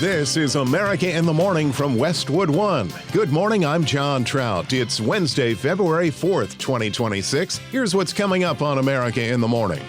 This is America in the Morning from Westwood One. Good morning, I'm John Trout. It's Wednesday, February 4th, 2026. Here's what's coming up on America in the Morning.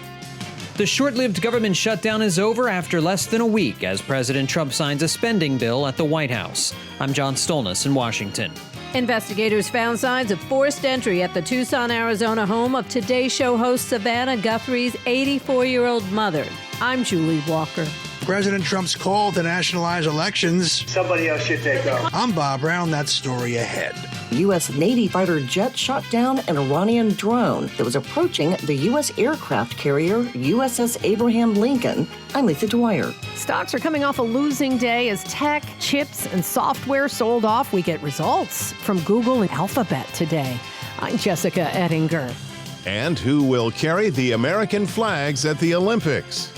The short-lived government shutdown is over after less than a week as President Trump signs a spending bill at the White House. I'm John Stolnis in Washington. Investigators found signs of forced entry at the Tucson, Arizona home of Today Show host Savannah Guthrie's 84-year-old mother. I'm Julie Walker. President Trump's call to nationalize elections. Somebody else should take over. I'm Bob Brown. That story ahead. U.S. Navy fighter jet shot down an Iranian drone that was approaching the U.S. aircraft carrier USS Abraham Lincoln. I'm Lisa Dwyer. Stocks are coming off a losing day as tech, chips, and software sold off. We get results from Google and Alphabet today. I'm Jessica Ettinger. And who will carry the American flags at the Olympics?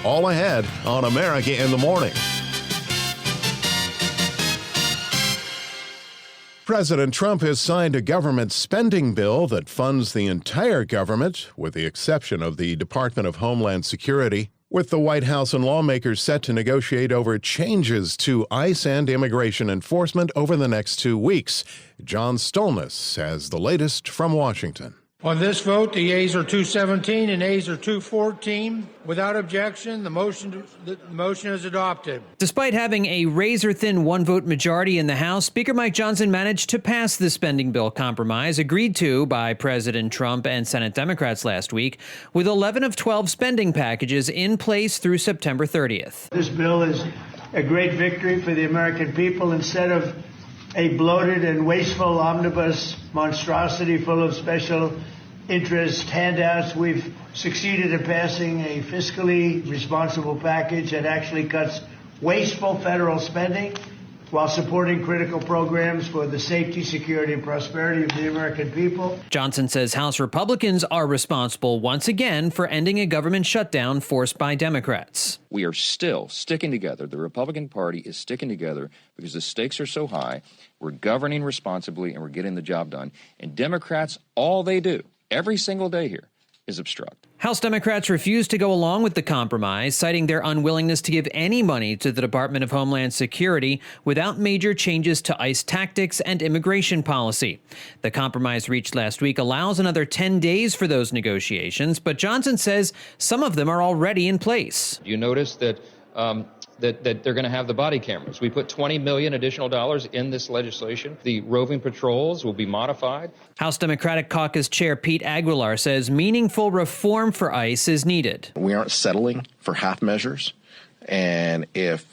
All ahead on America in the Morning. President Trump has signed a government spending bill that funds the entire government, with the exception of the Department of Homeland Security, with the White House and lawmakers set to negotiate over changes to ICE and immigration enforcement over the next 2 weeks. John Stolnis has the latest from Washington. On this vote, the yeas are 217 and nays are 214. Without objection, the motion is adopted. Despite having a razor-thin one-vote majority in the House, Speaker Mike Johnson managed to pass the spending bill compromise agreed to by President Trump and Senate Democrats last week, with 11 of 12 spending packages in place through September 30th. This bill is a great victory for the American people. Instead of a bloated and wasteful omnibus monstrosity full of special interest handouts, we've succeeded in passing a fiscally responsible package that actually cuts wasteful federal spending while supporting critical programs for the safety, security, and prosperity of the American people. Johnson says House Republicans are responsible once again for ending a government shutdown forced by Democrats. We are still sticking together. The Republican Party is sticking together because the stakes are so high. We're governing responsibly and we're getting the job done. And Democrats, all they do every single day here is obstruct. House Democrats refused to go along with the compromise, citing their unwillingness to give any money to the Department of Homeland Security without major changes to ICE tactics and immigration policy. The compromise reached last week allows another 10 days for those negotiations, but Johnson says some of them are already in place. You notice that that they're going to have the body cameras. We put $20 million additional dollars in this legislation. The roving patrols will be modified. House Democratic Caucus Chair Pete Aguilar says meaningful reform for ICE is needed. We aren't settling for half measures. And if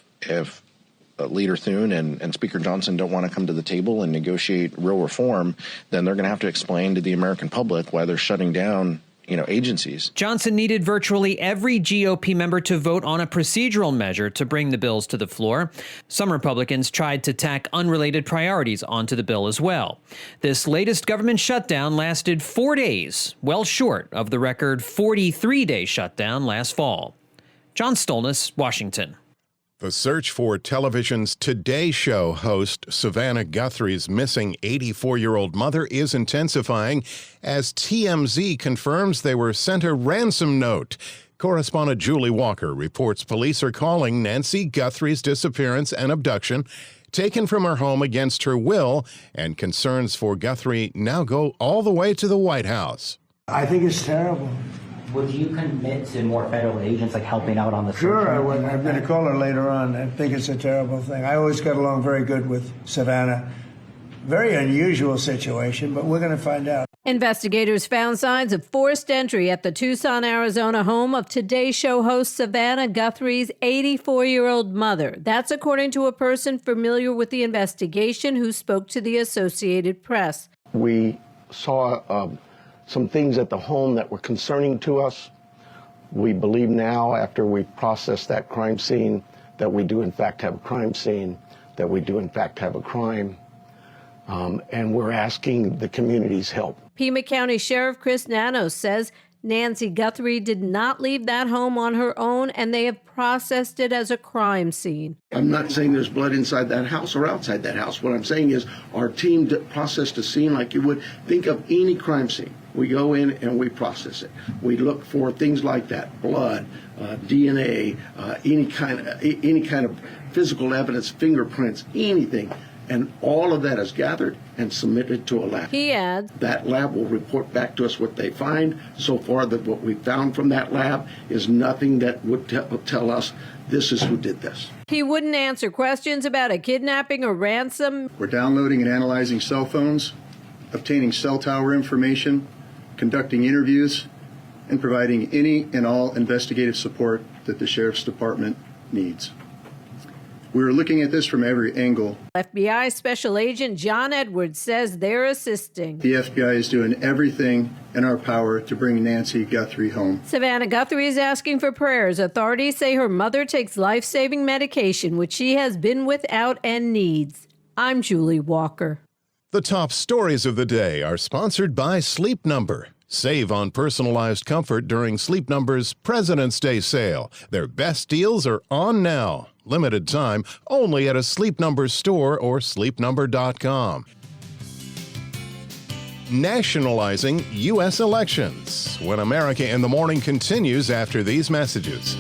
Leader Thune and Speaker Johnson don't want to come to the table and negotiate real reform, then they're going to have to explain to the American public why they're shutting down agencies. Johnson needed virtually every GOP member to vote on a procedural measure to bring the bills to the floor. Some Republicans tried to tack unrelated priorities onto the bill as well. This latest government shutdown lasted 4 days, well short of the record 43-day shutdown last fall. John Stolnis, Washington. The search for television's Today Show host Savannah Guthrie's missing 84-year-old mother is intensifying as TMZ confirms they were sent a ransom note. Correspondent Julie Walker reports police are calling Nancy Guthrie's disappearance and abduction, taken from her home against her will, and concerns for Guthrie now go all the way to the White House. I think it's terrible. Would you commit to more federal agents like helping out on the search? Sure, I would. I'm going to call her later on. I think it's a terrible thing. I always got along very good with Savannah. Very unusual situation, but we're going to find out. Investigators found signs of forced entry at the Tucson, Arizona home of Today Show host Savannah Guthrie's 84-year-old mother. That's according to a person familiar with the investigation who spoke to the Associated Press. We saw some things at the home that were concerning to us. We believe now, after we processed that crime scene, that we do in fact have a crime scene, that we do in fact have a crime, and we're asking the community's help. Pima County Sheriff Chris Nanos says Nancy Guthrie did not leave that home on her own, and they have processed it as a crime scene. I'm not saying there's blood inside that house or outside that house. What I'm saying is our team processed a scene like you would think of any crime scene. We go in and we process it. We look for things like that, blood, DNA, any kind of physical evidence, fingerprints, anything. And all of that is gathered and submitted to a lab. He adds, that lab will report back to us what they find. So far, that what we found from that lab is nothing that would tell us this is who did this. He wouldn't answer questions about a kidnapping or ransom. We're downloading and analyzing cell phones, obtaining cell tower information, conducting interviews, and providing any and all investigative support that the Sheriff's Department needs. We're looking at this from every angle. FBI Special Agent John Edwards says they're assisting. The FBI is doing everything in our power to bring Nancy Guthrie home. Savannah Guthrie is asking for prayers. Authorities say her mother takes life-saving medication, which she has been without and needs. I'm Julie Walker. The top stories of the day are sponsored by Sleep Number. Save on personalized comfort during Sleep Number's President's Day sale. Their best deals are on now. Limited time, only at a Sleep Number store or sleepnumber.com. Nationalizing U.S. elections. When America in the Morning continues after these messages.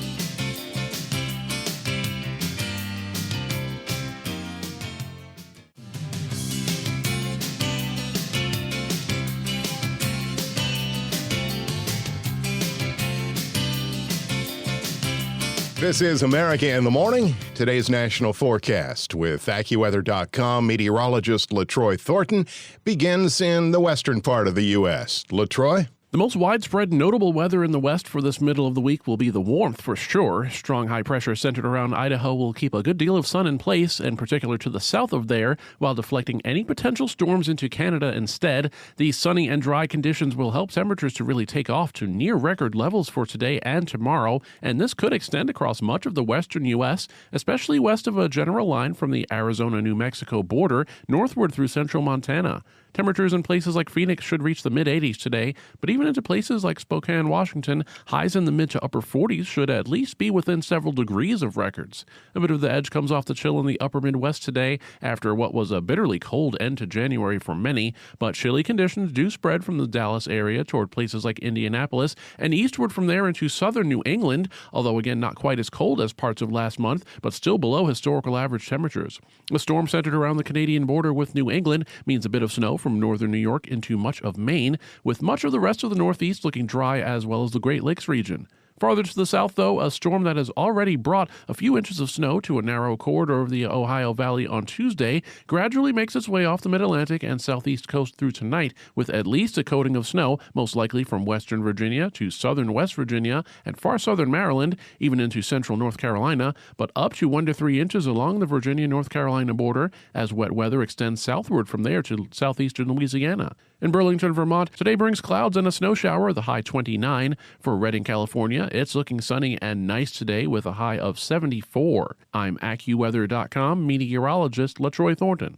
This is America in the Morning. Today's national forecast with AccuWeather.com meteorologist LaTroy Thornton begins in the western part of the U.S. LaTroy? The most widespread notable weather in the west for this middle of the week will be the warmth for sure. Strong high pressure centered around Idaho will keep a good deal of sun in place, in particular to the south of there, while deflecting any potential storms into Canada instead. These sunny and dry conditions will help temperatures to really take off to near record levels for today and tomorrow, and this could extend across much of the western U.S., especially west of a general line from the Arizona-New Mexico border northward through central Montana. Temperatures in places like Phoenix should reach the mid-80s today, but even into places like Spokane, Washington, highs in the mid to upper 40s should at least be within several degrees of records. A bit of the edge comes off the chill in the upper Midwest today after what was a bitterly cold end to January for many, but chilly conditions do spread from the Dallas area toward places like Indianapolis and eastward from there into southern New England, although again not quite as cold as parts of last month, but still below historical average temperatures. A storm centered around the Canadian border with New England means a bit of snow from northern New York into much of Maine, with much of the rest of the Northeast looking dry as well as the Great Lakes region. Farther to the south, though, a storm that has already brought a few inches of snow to a narrow corridor of the Ohio Valley on Tuesday gradually makes its way off the mid-Atlantic and southeast coast through tonight, with at least a coating of snow, most likely from western Virginia to southern West Virginia and far southern Maryland, even into central North Carolina, but up to 1 to 3 inches along the Virginia-North Carolina border as wet weather extends southward from there to southeastern Louisiana. In Burlington, Vermont, today brings clouds and a snow shower, the high 29. For Redding, California, it's looking sunny and nice today with a high of 74. I'm AccuWeather.com meteorologist LaTroy Thornton.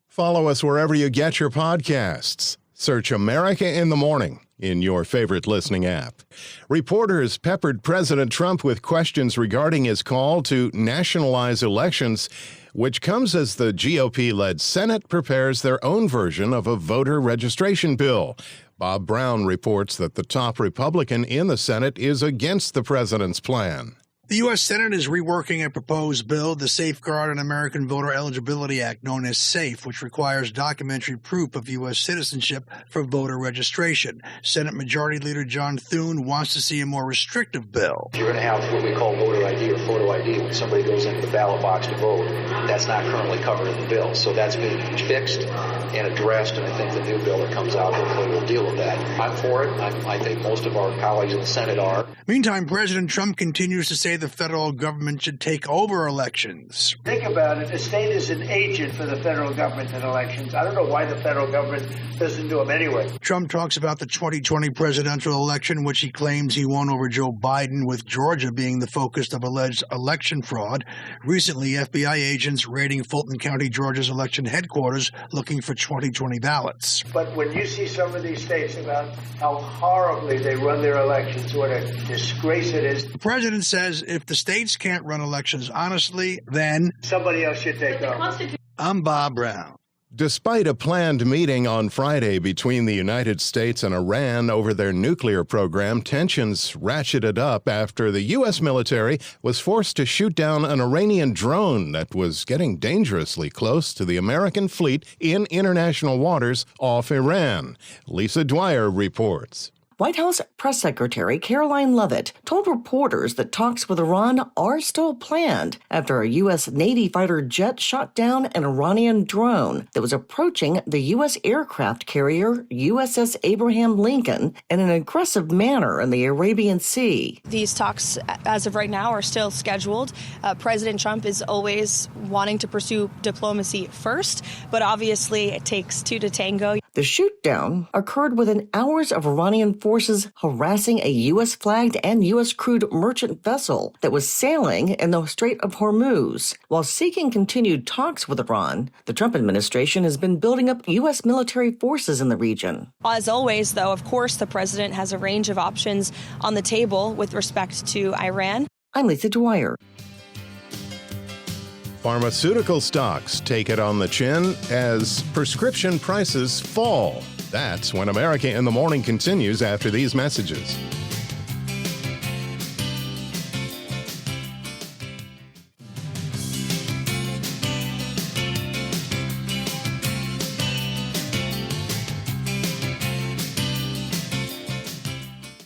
Follow us wherever you get your podcasts. Search America in the Morning in your favorite listening app. Reporters peppered President Trump with questions regarding his call to nationalize elections, which comes as the GOP-led Senate prepares their own version of a voter registration bill. Bob Brown reports that the top Republican in the Senate is against the president's plan. The U.S. Senate is reworking a proposed bill, the Safeguard on American Voter Eligibility Act, known as SAFE, which requires documentary proof of U.S. citizenship for voter registration. Senate Majority Leader John Thune wants to see a more restrictive bill. You're going to have what we call voter ID or photo ID when somebody goes into the ballot box to vote. That's not currently covered in the bill, so that's being fixed and addressed, and I think the new bill that comes out hopefully will deal with that. I'm for it. I think most of our colleagues in the Senate are. Meantime, President Trump continues to say the federal government should take over elections. Think about it. The state is an agent for the federal government in elections. I don't know why the federal government doesn't do them anyway. Trump talks about the 2020 presidential election, which he claims he won over Joe Biden, with Georgia being the focus of alleged election fraud. Recently, FBI agents raiding Fulton County, Georgia's election headquarters looking for 2020 ballots. But when you see some of these states about how horribly they run their elections, what a disgrace it is. The president says if the states can't run elections honestly, then somebody else should take over. I'm Bob Brown. Despite a planned meeting on Friday between the United States and Iran over their nuclear program, tensions ratcheted up after the U.S. military was forced to shoot down an Iranian drone that was getting dangerously close to the American fleet in international waters off Iran. Lisa Dwyer reports. White House Press Secretary Caroline Leavitt told reporters that talks with Iran are still planned after a U.S. Navy fighter jet shot down an Iranian drone that was approaching the U.S. aircraft carrier USS Abraham Lincoln in an aggressive manner in the Arabian Sea. These talks, as of right now, are still scheduled. President Trump is always wanting to pursue diplomacy first, but obviously it takes two to tango. The shoot-down occurred within hours of Iranian forces harassing a U.S.-flagged and U.S.-crewed merchant vessel that was sailing in the Strait of Hormuz. While seeking continued talks with Iran, the Trump administration has been building up U.S. military forces in the region. As always, though, of course, the president has a range of options on the table with respect to Iran. I'm Lisa Dwyer. Pharmaceutical stocks take it on the chin as prescription prices fall. That's when America in the Morning continues after these messages.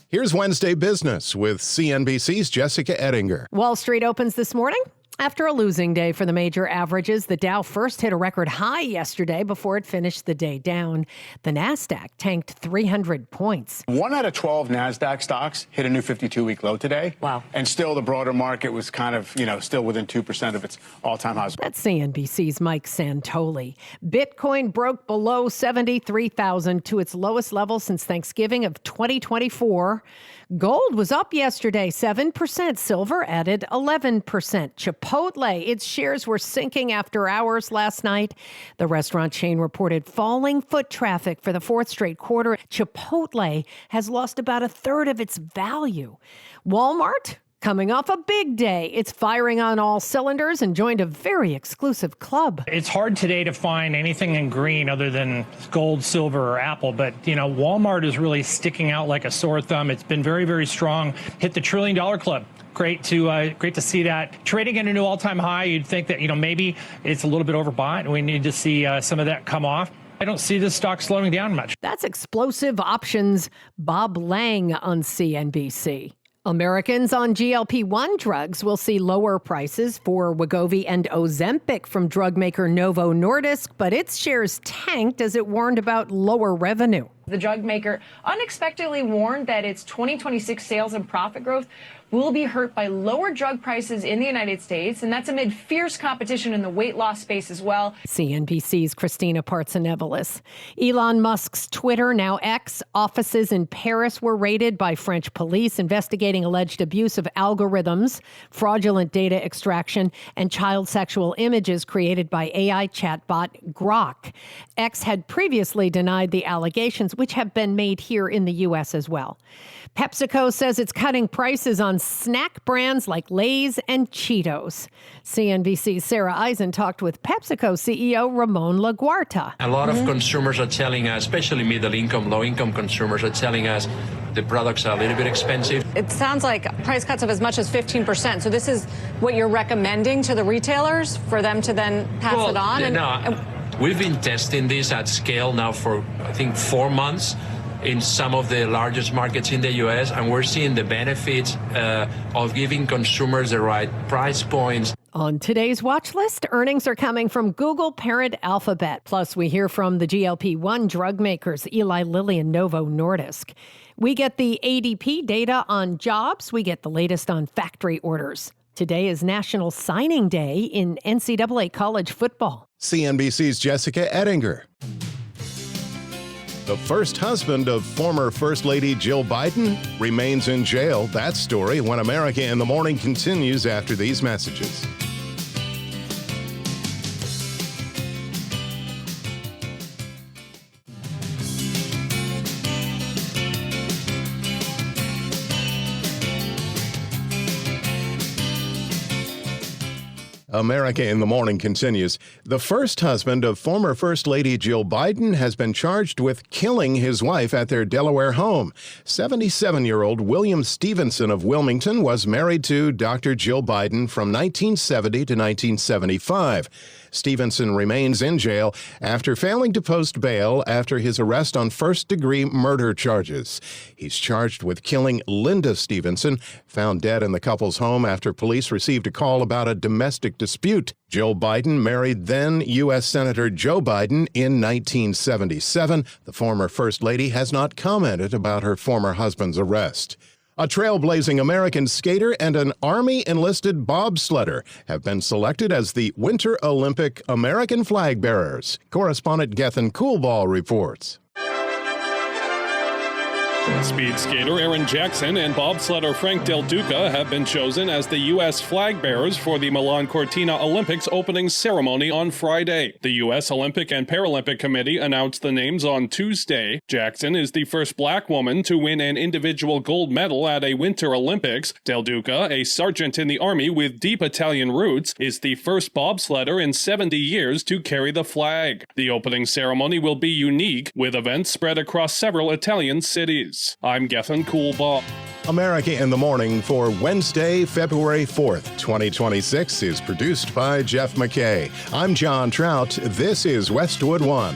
Here's Wednesday Business with CNBC's Jessica Ettinger. Wall Street opens this morning after a losing day for the major averages. The Dow first hit a record high yesterday before it finished the day down. The Nasdaq tanked 300 points. 1 out of 12 Nasdaq stocks hit a new 52-week low today. Wow. And still the broader market was kind of, still within 2% of its all-time highs. That's CNBC's Mike Santoli. Bitcoin broke below 73,000 to its lowest level since Thanksgiving of 2024. Gold was up yesterday, 7%. Silver added 11%. Chipotle, its shares were sinking after hours last night. The restaurant chain reported falling foot traffic for the fourth straight quarter. Chipotle has lost about a third of its value. Walmart, coming off a big day, it's firing on all cylinders and joined a very exclusive club. It's hard today to find anything in green other than gold, silver, or Apple. But, Walmart is really sticking out like a sore thumb. It's been very, very strong. Hit the $1 trillion club. Great to see that. Trading at a new all-time high. You'd think that, maybe it's a little bit overbought and we need to see some of that come off. I don't see this stock slowing down much. That's Explosive Options' Bob Lang on CNBC. Americans on GLP-1 drugs will see lower prices for Wegovy and Ozempic from drug maker Novo Nordisk, but its shares tanked as it warned about lower revenue. The drug maker unexpectedly warned that its 2026 sales and profit growth will be hurt by lower drug prices in the United States, and that's amid fierce competition in the weight loss space as well. CNBC's Christina Partsenevelis. Elon Musk's Twitter, now X, offices in Paris were raided by French police investigating alleged abuse of algorithms, fraudulent data extraction, and child sexual images created by AI chatbot Grok. X had previously denied the allegations, which have been made here in the U.S. as well. PepsiCo says it's cutting prices on snack brands like Lay's and Cheetos. CNBC's Sarah Eisen talked with PepsiCo CEO Ramon LaGuarta. A lot of consumers are telling us, especially middle-income, low-income consumers are telling us the products are a little bit expensive. It sounds like price cuts of as much as 15%. So this is what you're recommending to the retailers for them to then pass it on? We've been testing this at scale now for, I think, 4 months in some of the largest markets in the U.S., and we're seeing the benefits of giving consumers the right price points. On today's watch list, earnings are coming from Google parent Alphabet. Plus, we hear from the GLP-1 drug makers Eli Lilly and Novo Nordisk. We get the ADP data on jobs. We get the latest on factory orders. Today is National Signing Day in NCAA college football. CNBC's Jessica Ettinger. The first husband of former First Lady Jill Biden remains in jail. That story when America in the Morning continues after these messages. America in the Morning continues. The first husband of former First Lady Jill Biden has been charged with killing his wife at their Delaware home. 77-year-old William Stevenson of Wilmington was married to Dr. Jill Biden from 1970 to 1975. Stevenson remains in jail after failing to post bail after his arrest on first-degree murder charges. He's charged with killing Linda Stevenson, found dead in the couple's home after police received a call about a domestic dispute. Jill Biden married then U.S. Senator Joe Biden in 1977. The former First Lady has not commented about her former husband's arrest. A trailblazing American skater and an Army-enlisted bobsledder have been selected as the Winter Olympic American flag bearers. Correspondent Gethin Coolball reports. Speed skater Aaron Jackson and bobsledder Frank Del Duca have been chosen as the U.S. flag bearers for the Milan Cortina Olympics opening ceremony on Friday. The U.S. Olympic and Paralympic Committee announced the names on Tuesday. Jackson is the first black woman to win an individual gold medal at a Winter Olympics. Del Duca, a sergeant in the Army with deep Italian roots, is the first bobsledder in 70 years to carry the flag. The opening ceremony will be unique, with events spread across several Italian cities. I'm Gethin Coolball. America in the Morning for Wednesday, February 4th, 2026 is produced by Jeff McKay. I'm John Trout. This is Westwood One.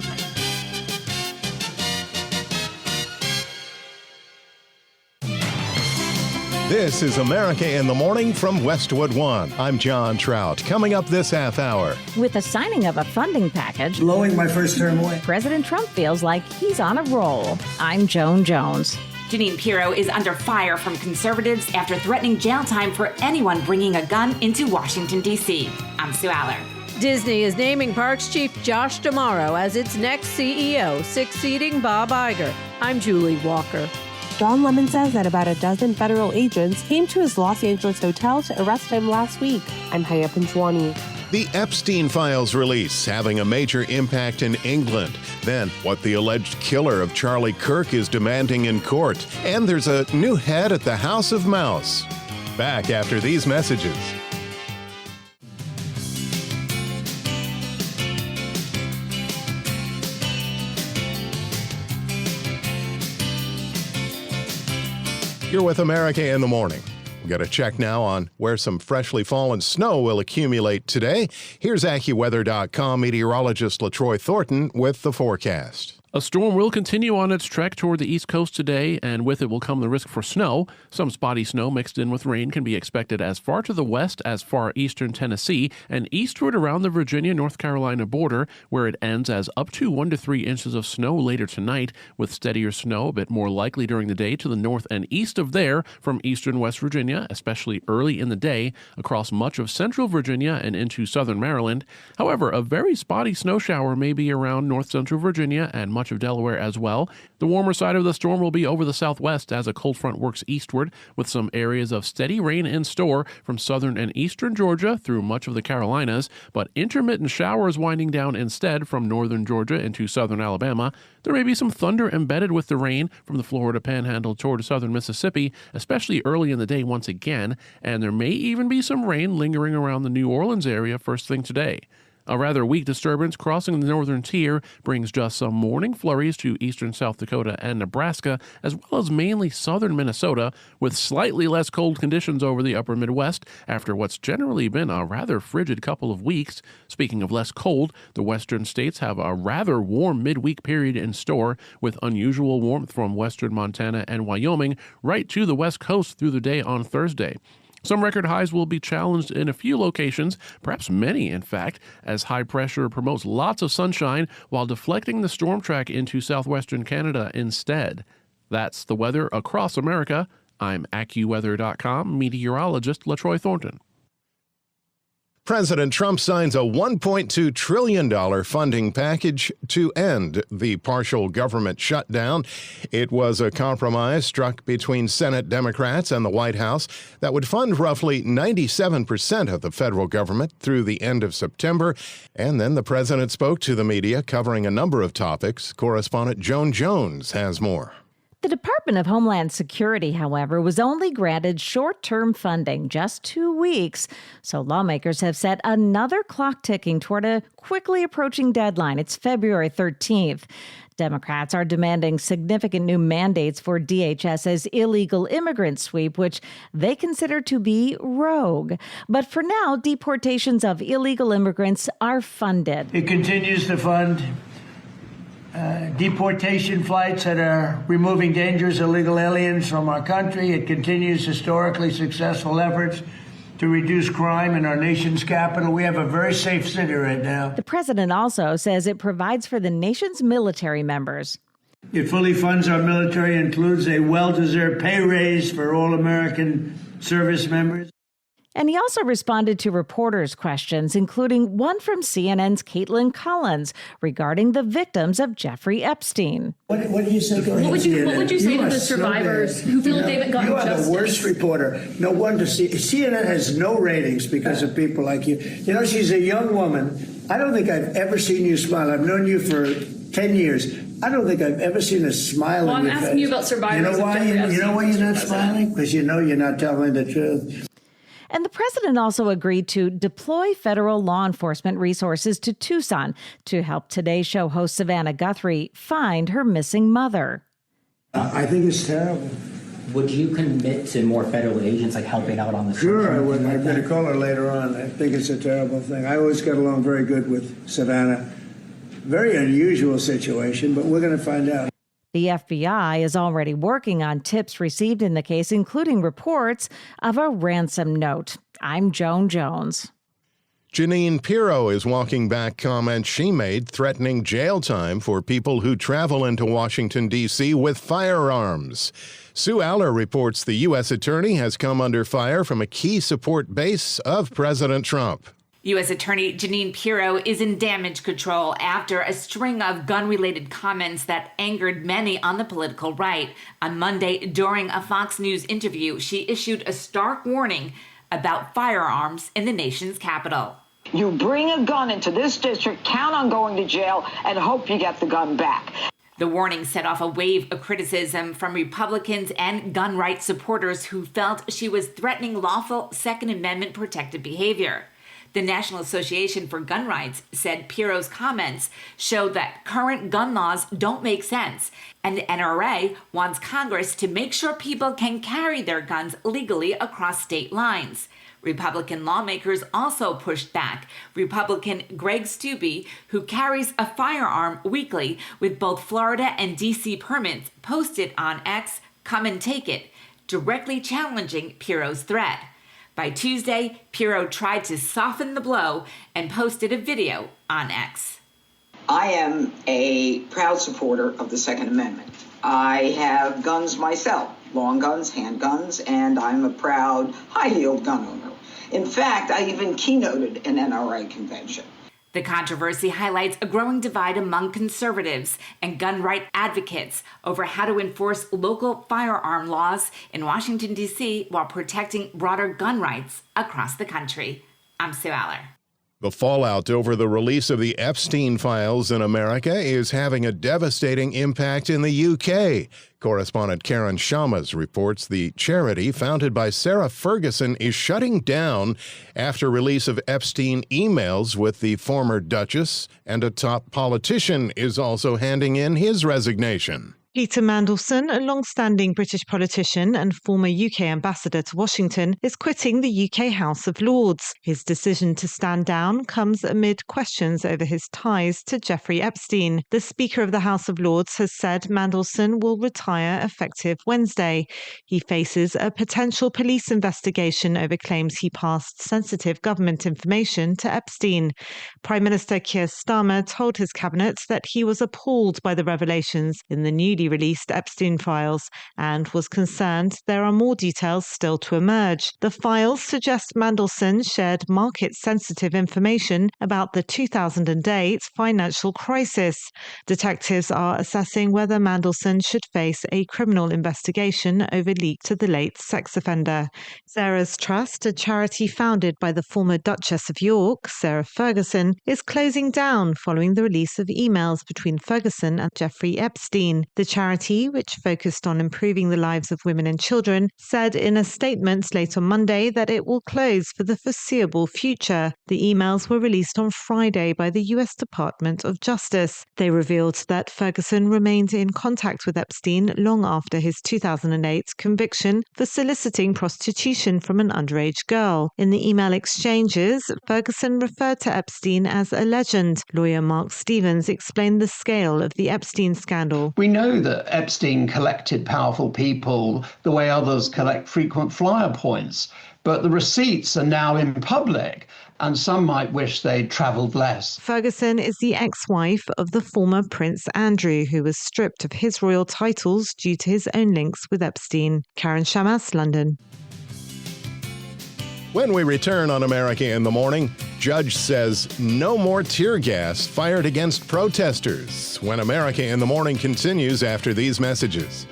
This is America in the Morning from Westwood One. I'm John Trout. Coming up this half hour. With the signing of a funding package, blowing my first term away, President Trump feels like he's on a roll. I'm Joan Jones. Jeanine Pirro is under fire from conservatives after threatening jail time for anyone bringing a gun into Washington, D.C. I'm Sue Aller. Disney is naming Parks chief Josh D'Amaro as its next CEO, succeeding Bob Iger. I'm Julie Walker. Don Lemon says that about a dozen federal agents came to his Los Angeles hotel to arrest him last week. I'm Haya Panchwani. The Epstein files release having a major impact in England. Then, what the alleged killer of Charlie Kirk is demanding in court. And there's a new head at the House of Mouse. Back after these messages. You're with America in the Morning. We've got a check now on where some freshly fallen snow will accumulate today. Here's AccuWeather.com meteorologist LaTroy Thornton with the forecast. A storm will continue on its trek toward the east coast today, and with it will come the risk for snow. Some spotty snow mixed in with rain can be expected as far to the west as far eastern Tennessee and eastward around the Virginia-North Carolina border, where it ends as up to 1 to 3 inches of snow later tonight, with steadier snow a bit more likely during the day to the north and east of there from eastern West Virginia, especially early in the day, across much of central Virginia and into southern Maryland. However, a very spotty snow shower may be around north central Virginia and much of Delaware as well. The warmer side of the storm will be over the southwest as a cold front works eastward, with some areas of steady rain in store from southern and eastern Georgia through much of the Carolinas, but intermittent showers winding down instead from northern Georgia into southern Alabama. There may be some thunder embedded with the rain from the Florida Panhandle toward southern Mississippi, especially early in the day once again, and there may even be some rain lingering around the New Orleans area first thing today. A rather weak disturbance crossing the northern tier brings just some morning flurries to eastern South Dakota and Nebraska, as well as mainly southern Minnesota, with slightly less cold conditions over the upper Midwest after what's generally been a rather frigid couple of weeks. Speaking of less cold, the western states have a rather warm midweek period in store, with unusual warmth from western Montana and Wyoming right to the west coast through the day on Thursday. Some record highs will be challenged in a few locations, perhaps many in fact, as high pressure promotes lots of sunshine while deflecting the storm track into southwestern Canada instead. That's the weather across America. I'm AccuWeather.com meteorologist LaTroy Thornton. President Trump signs a $1.2 trillion funding package to end the partial government shutdown. It was a compromise struck between Senate Democrats and the White House that would fund roughly 97% of the federal government through the end of September. And then the president spoke to the media, covering a number of topics. Correspondent Joan Jones has more. The Department of Homeland Security, however, was only granted short-term funding, just 2 weeks. So lawmakers have set another clock ticking toward a quickly approaching deadline. It's February 13th. Democrats are demanding significant new mandates for DHS's illegal immigrant sweep, which they consider to be rogue. But for now, deportations of illegal immigrants are funded. It continues to fund deportation flights that are removing dangerous illegal aliens from our country. It continues historically successful efforts to reduce crime in our nation's capital. We have a very safe city right now. The president also says it provides for the nation's military members. It fully funds our military, includes a well-deserved pay raise for all American service members. And he also responded to reporters' questions, including one from CNN's Caitlin Collins regarding the victims of Jeffrey Epstein. What do you say? What would you say to the survivors who feel they haven't gotten justice? You are the worst reporter. No wonder CNN has no ratings because of people like you. You know, she's a young woman. I don't think I've ever seen you smile. I've known you for 10 years. I don't think I've ever seen a smile on your face. I'm asking you about survivors. You know why? You know why you're not smiling? Because you know you're not telling the truth. And the president also agreed to deploy federal law enforcement resources to Tucson to help Today Show host Savannah Guthrie find her missing mother. I think it's terrible. Would you commit to more federal agents like helping out on the search? Sure, I would. I'm going to call her later on. I think it's a terrible thing. I always got along very good with Savannah. Very unusual situation, but we're going to find out. The FBI is already working on tips received in the case, including reports of a ransom note. I'm Joan Jones. Jeanine Pirro is walking back comments she made threatening jail time for people who travel into Washington, D.C. with firearms. Sue Aller reports the U.S. attorney has come under fire from a key support base of President Trump. U.S. Attorney Jeanine Pirro is in damage control after a string of gun-related comments that angered many on the political right. On Monday, during a Fox News interview, she issued a stark warning about firearms in the nation's capital. You bring a gun into this district, count on going to jail, and hope you get the gun back. The warning set off a wave of criticism from Republicans and gun rights supporters who felt she was threatening lawful Second Amendment protected behavior. The National Association for Gun Rights said Pirro's comments show that current gun laws don't make sense, and the NRA wants Congress to make sure people can carry their guns legally across state lines. Republican lawmakers also pushed back. Republican Greg Steube, who carries a firearm weekly with both Florida and D.C. permits, posted on X, "Come and take it," directly challenging Pirro's threat. By Tuesday, Pirro tried to soften the blow and posted a video on X. I am a proud supporter of the Second Amendment. I have guns myself, long guns, handguns, and I'm a proud high-yield gun owner. In fact, I even keynoted an NRA convention. The controversy highlights a growing divide among conservatives and gun right advocates over how to enforce local firearm laws in Washington, D.C. while protecting broader gun rights across the country. I'm Sue Aller. The fallout over the release of the Epstein files in America is having a devastating impact in the UK. Correspondent Karen Shamas reports the charity founded by Sarah Ferguson is shutting down after release of Epstein emails with the former Duchess, and a top politician is also handing in his resignation. Peter Mandelson, a long-standing British politician and former UK ambassador to Washington, is quitting the UK House of Lords. His decision to stand down comes amid questions over his ties to Jeffrey Epstein. The Speaker of the House of Lords has said Mandelson will retire effective Wednesday. He faces a potential police investigation over claims he passed sensitive government information to Epstein. Prime Minister Keir Starmer told his cabinet that he was appalled by the revelations in the newly released Epstein files and was concerned there are more details still to emerge. The files suggest Mandelson shared market-sensitive information about the 2008 financial crisis. Detectives are assessing whether Mandelson should face a criminal investigation over leak to the late sex offender. Sarah's Trust, a charity founded by the former Duchess of York, Sarah Ferguson, is closing down following the release of emails between Ferguson and Jeffrey Epstein. The charity, which focused on improving the lives of women and children, said in a statement late on Monday that it will close for the foreseeable future. The emails were released on Friday by the U.S. Department of Justice. They revealed that Ferguson remained in contact with Epstein long after his 2008 conviction for soliciting prostitution from an underage girl. In the email exchanges, Ferguson referred to Epstein as a legend. Lawyer Mark Stevens explained the scale of the Epstein scandal. We know that Epstein collected powerful people the way others collect frequent flyer points, but the receipts are now in public, and some might wish they'd travelled less. Ferguson is the ex-wife of the former Prince Andrew, who was stripped of his royal titles due to his own links with Epstein. Karen Shamas, London. When we return on America in the Morning, judge says no more tear gas fired against protesters. When America in the Morning continues after these messages.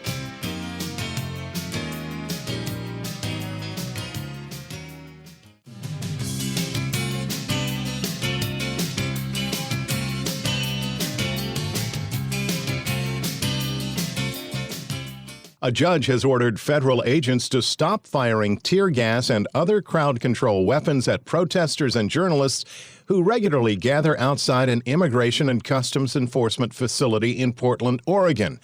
A judge has ordered federal agents to stop firing tear gas and other crowd control weapons at protesters and journalists who regularly gather outside an immigration and customs enforcement facility in Portland, Oregon.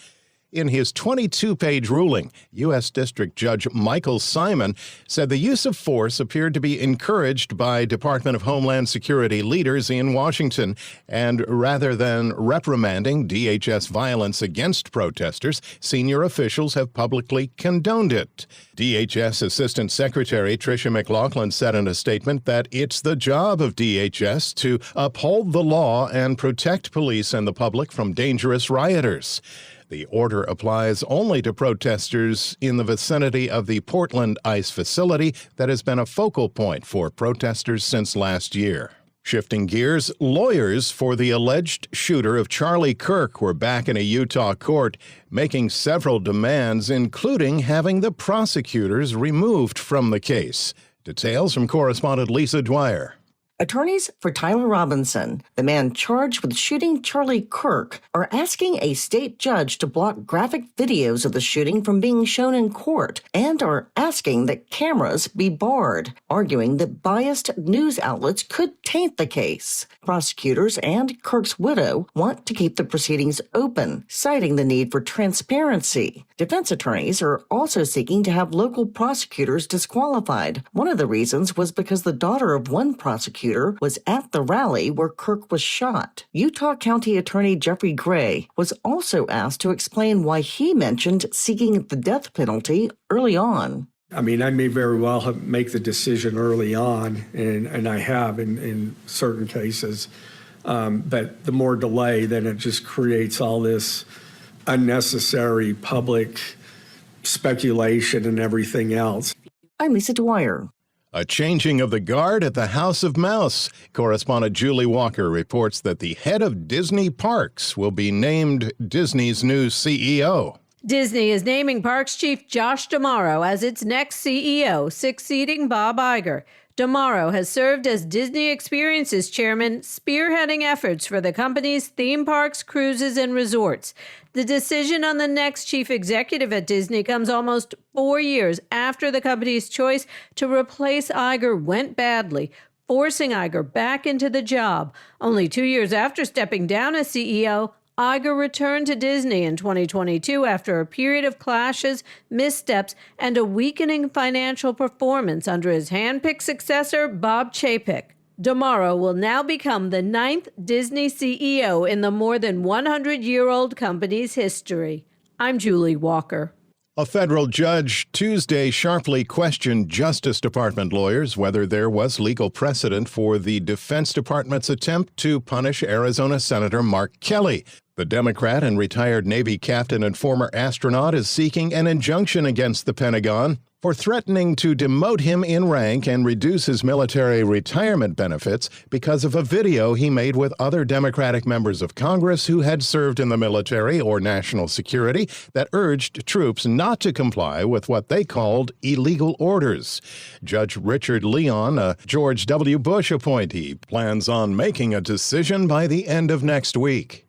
In his 22-page ruling, U.S. District Judge Michael Simon said the use of force appeared to be encouraged by Department of Homeland Security leaders in Washington, and rather than reprimanding DHS violence against protesters, senior officials have publicly condoned it. DHS Assistant Secretary Tricia McLaughlin said in a statement that it's the job of DHS to uphold the law and protect police and the public from dangerous rioters. The order applies only to protesters in the vicinity of the Portland ICE facility that has been a focal point for protesters since last year. Shifting gears, lawyers for the alleged shooter of Charlie Kirk were back in a Utah court, making several demands, including having the prosecutors removed from the case. Details from correspondent Lisa Dwyer. Attorneys for Tyler Robinson, the man charged with shooting Charlie Kirk, are asking a state judge to block graphic videos of the shooting from being shown in court and are asking that cameras be barred, arguing that biased news outlets could taint the case. Prosecutors and Kirk's widow want to keep the proceedings open, citing the need for transparency. Defense attorneys are also seeking to have local prosecutors disqualified. One of the reasons was because the daughter of one prosecutor was at the rally where Kirk was shot. Utah County Attorney Jeffrey Gray was also asked to explain why he mentioned seeking the death penalty early on. I mean, I may very well make the decision early on, and I have in certain cases. But the more delay, then it just creates all this unnecessary public speculation and everything else. I'm Lisa Dwyer. A changing of the guard at the House of Mouse. Correspondent Julie Walker reports that the head of Disney Parks will be named Disney's new CEO. Disney is naming Parks chief Josh D'Amaro as its next CEO, succeeding Bob Iger. D'Amaro has served as Disney Experiences chairman, spearheading efforts for the company's theme parks, cruises, and resorts. The decision on the next chief executive at Disney comes almost 4 years after the company's choice to replace Iger went badly, forcing Iger back into the job. Only 2 years after stepping down as CEO, Iger returned to Disney in 2022 after a period of clashes, missteps, and a weakening financial performance under his hand-picked successor, Bob Chapek. D'Amaro will now become the 9th Disney CEO in the more than 100-year-old company's history. I'm Julie Walker. A federal judge Tuesday sharply questioned Justice Department lawyers whether there was legal precedent for the Defense Department's attempt to punish Arizona Senator Mark Kelly. The Democrat and retired Navy captain and former astronaut is seeking an injunction against the Pentagon for threatening to demote him in rank and reduce his military retirement benefits because of a video he made with other Democratic members of Congress who had served in the military or national security that urged troops not to comply with what they called illegal orders. Judge Richard Leon, a George W. Bush appointee, plans on making a decision by the end of next week.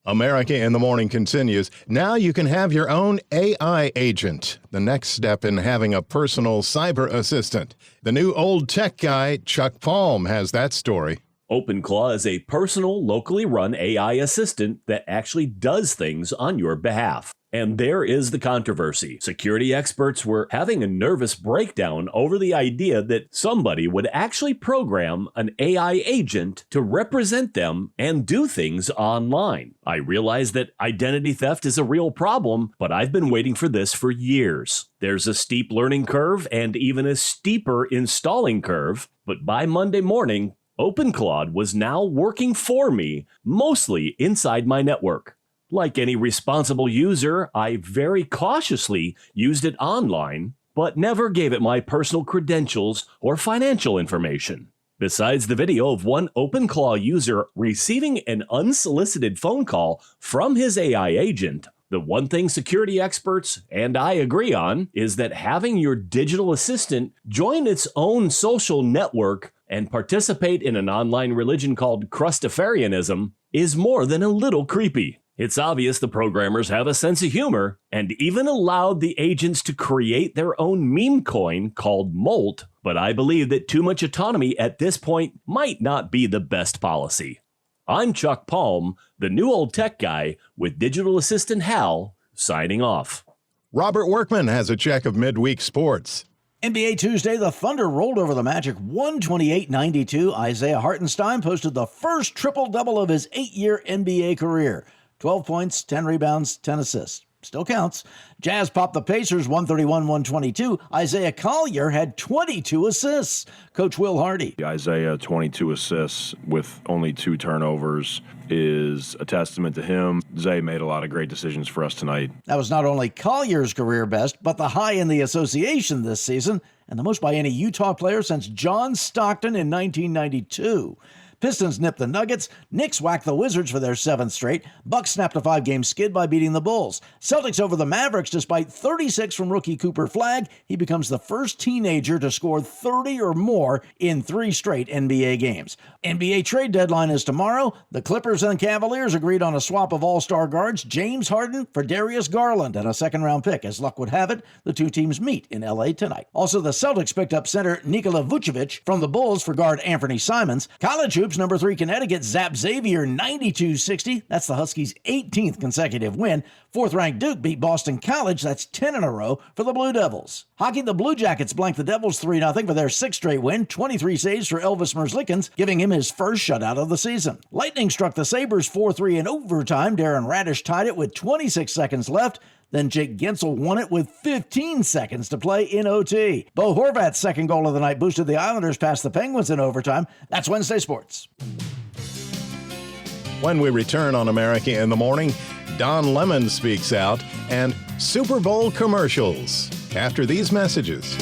America in the Morning continues. Now you can have your own AI agent, the next step in having a personal cyber assistant. The new old tech guy, Chuck Palm, has that story. OpenClaw is a personal, locally run AI assistant that actually does things on your behalf. And there is the controversy. Security experts were having a nervous breakdown over the idea that somebody would actually program an AI agent to represent them and do things online. I realize that identity theft is a real problem, but I've been waiting for this for years. There's a steep learning curve and even a steeper installing curve, but by Monday morning, OpenClaw was now working for me, mostly inside my network. Like any responsible user, I very cautiously used it online, but never gave it my personal credentials or financial information. Besides the video of one OpenClaw user receiving an unsolicited phone call from his AI agent, the one thing security experts and I agree on is that having your digital assistant join its own social network and participate in an online religion called Crustafarianism is more than a little creepy. It's obvious the programmers have a sense of humor and even allowed the agents to create their own meme coin called Molt, but I believe that too much autonomy at this point might not be the best policy. I'm Chuck Palm, the new old tech guy with digital assistant Hal, signing off. Robert Workman has a check of midweek sports. NBA Tuesday, the Thunder rolled over the Magic 128-92. Isaiah Hartenstein posted the first triple-double of his 8-year NBA career. 12 points, 10 rebounds, 10 assists. Still counts. Jazz popped the Pacers 131-122. Isaiah Collier had 22 assists. Coach Will Hardy. Isaiah, 22 assists with only 2 turnovers is a testament to him. Zay made a lot of great decisions for us tonight. That was not only Collier's career best, but the high in the association this season, and the most by any Utah player since John Stockton in 1992. Pistons nipped the Nuggets. Knicks whacked the Wizards for their 7th straight. Bucks snapped a 5-game skid by beating the Bulls. Celtics over the Mavericks despite 36 from rookie Cooper Flagg. He becomes the first teenager to score 30 or more in 3 straight NBA games. NBA trade deadline is tomorrow. The Clippers and Cavaliers agreed on a swap of all-star guards James Harden for Darius Garland and a second-round pick. As luck would have it, the two teams meet in L.A. tonight. Also, the Celtics picked up center Nikola Vucevic from the Bulls for guard Anthony Simons. College hoops, number 3 Connecticut zapped Xavier 92-60. That's the Huskies' 18th consecutive win. 4th-ranked Duke beat Boston College. That's 10 in a row for the Blue Devils. Hockey, the Blue Jackets blanked the Devils 3-0 for their 6th straight win. 23 saves for Elvis Merzlikins, giving him his first shutout of the season. Lightning struck the Sabres 4-3 in overtime. Darren Radish tied it with 26 seconds left. Then Jake Gensel won it with 15 seconds to play in OT. Bo Horvat's second goal of the night boosted the Islanders past the Penguins in overtime. That's Wednesday Sports. When we return on America in the Morning, Don Lemon speaks out and Super Bowl commercials after these messages.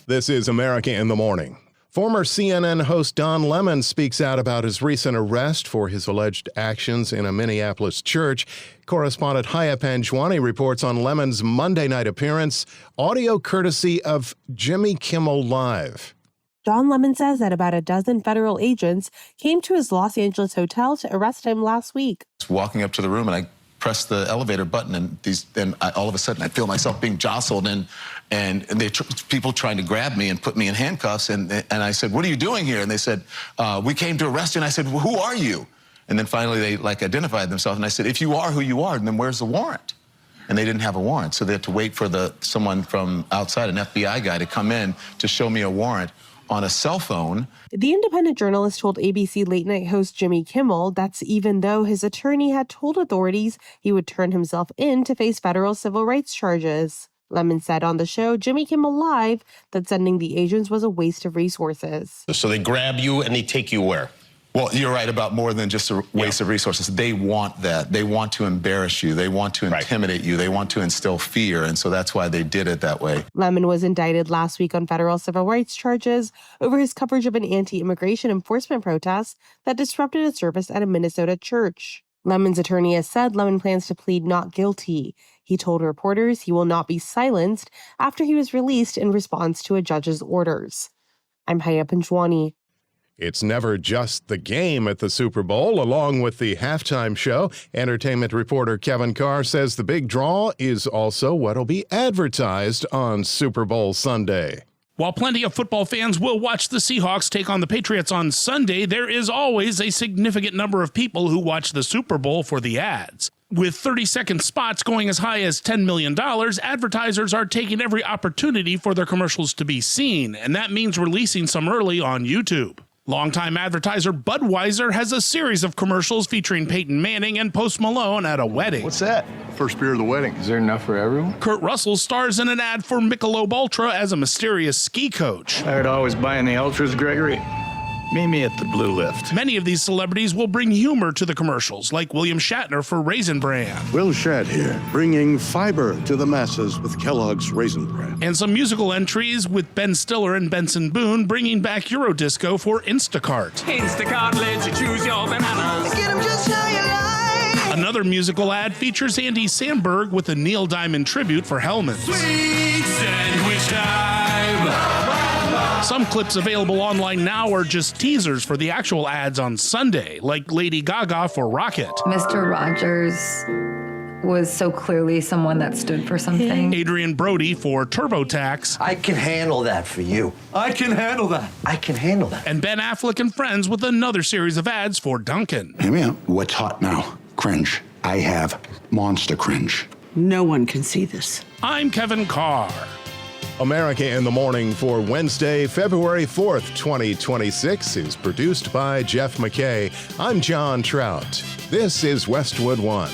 This is America in the Morning. Former CNN host Don Lemon speaks out about his recent arrest for his alleged actions in a Minneapolis church. Correspondent Haya Panjwani reports on Lemon's Monday night appearance, audio courtesy of Jimmy Kimmel Live. Don Lemon says that about a dozen federal agents came to his Los Angeles hotel to arrest him last week. Walking up to the room, and I press the elevator button, and all of a sudden I feel myself being jostled, and they people trying to grab me and put me in handcuffs, and I said, "What are you doing here?" And they said, "We came to arrest you." And I said, "Well, who are you?" And then finally they identified themselves, and I said, "If you are who you are, then where's the warrant?" And they didn't have a warrant, so they had to wait for someone from outside, an FBI guy, to come in to show me a warrant on a cell phone. The independent journalist told ABC late night host Jimmy Kimmel that's even though his attorney had told authorities he would turn himself in to face federal civil rights charges. Lemon said on the show Jimmy Kimmel Live that sending the agents was a waste of resources. So they grab you and they take you where? Well, you're right about more than just a waste of resources. They want that. They want to embarrass you. They want to intimidate you. They want to instill fear. And so that's why they did it that way. Lemon was indicted last week on federal civil rights charges over his coverage of an anti-immigration enforcement protest that disrupted a service at a Minnesota church. Lemon's attorney has said Lemon plans to plead not guilty. He told reporters he will not be silenced after he was released in response to a judge's orders. I'm Haya Panjwani. It's never just the game at the Super Bowl. Along with the halftime show, entertainment reporter Kevin Carr says the big draw is also what'll be advertised on Super Bowl Sunday. While plenty of football fans will watch the Seahawks take on the Patriots on Sunday, there is always a significant number of people who watch the Super Bowl for the ads. With 30-second spots going as high as $10 million, advertisers are taking every opportunity for their commercials to be seen, and that means releasing some early on YouTube. Longtime advertiser Budweiser has a series of commercials featuring Peyton Manning and Post Malone at a wedding. What's that? First beer of the wedding. Is there enough for everyone? Kurt Russell stars in an ad for Michelob Ultra as a mysterious ski coach. I heard always buying the Ultras, Gregory. Meet me at the Blue Lift. Many of these celebrities will bring humor to the commercials, like William Shatner for Raisin Bran. Will Shat here, bringing fiber to the masses with Kellogg's Raisin Bran. And some musical entries with Ben Stiller and Benson Boone bringing back Eurodisco for Instacart. Instacart lets you choose your bananas. Get them just how you like. Another musical ad features Andy Samberg with a Neil Diamond tribute for Hellman's. Sweet sandwich time. Some clips available online now are just teasers for the actual ads on Sunday, like Lady Gaga for Rocket. Mr. Rogers was so clearly someone that stood for something. Adrian Brody for TurboTax. I can handle that for you. I can handle that. I can handle that. And Ben Affleck and Friends with another series of ads for Dunkin'. Hear me out. What's hot now? Cringe. I have monster cringe. No one can see this. I'm Kevin Carr. America in the Morning for Wednesday, February 4th, 2026 is produced by Jeff McKay. I'm John Trout. This is Westwood One.